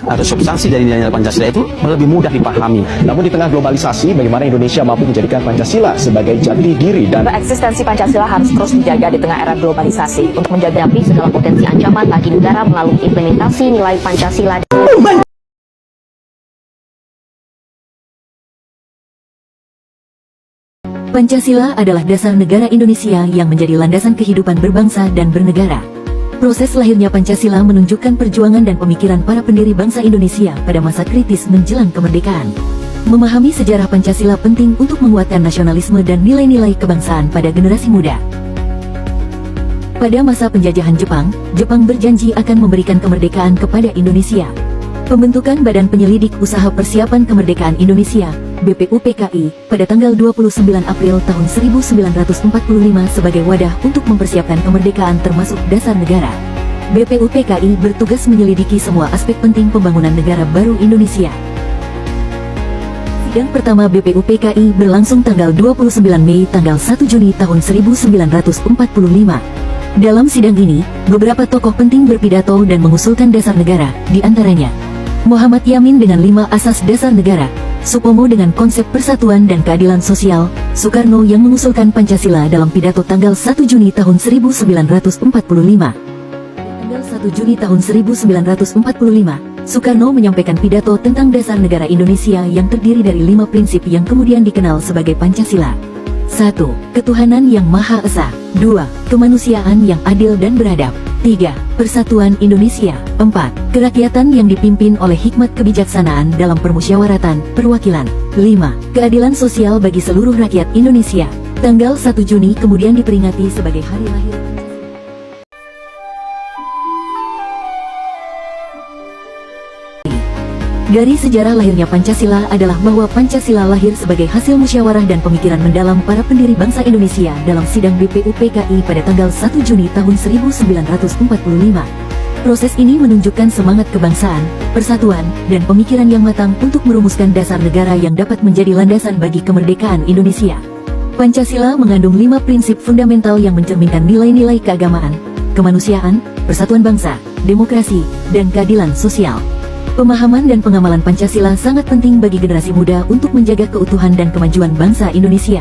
atau substansi dari nilai-nilai Pancasila itu lebih mudah dipahami. Namun di tengah globalisasi, bagaimana Indonesia mampu menjadikan Pancasila sebagai jati diri dan eksistensi Pancasila harus terus dijaga di tengah era globalisasi untuk menghadapi segala potensi ancaman bagi negara melalui implementasi nilai Pancasila. Pancasila adalah dasar negara Indonesia yang menjadi landasan kehidupan berbangsa dan bernegara. Proses lahirnya Pancasila menunjukkan perjuangan dan pemikiran para pendiri bangsa Indonesia pada masa kritis menjelang kemerdekaan. Memahami sejarah Pancasila penting untuk menguatkan nasionalisme dan nilai-nilai kebangsaan pada generasi muda. Pada masa penjajahan Jepang, Jepang berjanji akan memberikan kemerdekaan kepada Indonesia. Pembentukan Badan Penyelidik Usaha Persiapan Kemerdekaan Indonesia (BPUPKI) pada tanggal 29 April tahun 1945 sebagai wadah untuk mempersiapkan kemerdekaan termasuk dasar negara. BPUPKI bertugas menyelidiki semua aspek penting pembangunan negara baru Indonesia. Sidang pertama BPUPKI berlangsung tanggal 29 Mei tanggal 1 Juni tahun 1945. Dalam sidang ini, beberapa tokoh penting berpidato dan mengusulkan dasar negara, di antaranya Muhammad Yamin dengan 5 asas dasar negara, Supomo dengan konsep persatuan dan keadilan sosial, Soekarno yang mengusulkan Pancasila dalam pidato tanggal 1 Juni tahun 1945. Tanggal 1 Juni tahun 1945, Soekarno menyampaikan pidato tentang dasar negara Indonesia yang terdiri dari 5 prinsip yang kemudian dikenal sebagai Pancasila. 1. Ketuhanan yang Maha Esa. 2. Kemanusiaan yang adil dan beradab. 3. Persatuan Indonesia. 4. Kerakyatan yang dipimpin oleh hikmat kebijaksanaan dalam permusyawaratan, perwakilan. 5. Keadilan sosial bagi seluruh rakyat Indonesia. Tanggal 1 Juni kemudian diperingati sebagai hari lahir Pancasila. Dari sejarah lahirnya Pancasila adalah bahwa Pancasila lahir sebagai hasil musyawarah dan pemikiran mendalam para pendiri bangsa Indonesia dalam sidang BPUPKI pada tanggal 1 Juni tahun 1945. Proses ini menunjukkan semangat kebangsaan, persatuan, dan pemikiran yang matang untuk merumuskan dasar negara yang dapat menjadi landasan bagi kemerdekaan Indonesia. Pancasila mengandung 5 prinsip fundamental yang mencerminkan nilai-nilai keagamaan, kemanusiaan, persatuan bangsa, demokrasi, dan keadilan sosial. Pemahaman dan pengamalan Pancasila sangat penting bagi generasi muda untuk menjaga keutuhan dan kemajuan bangsa Indonesia.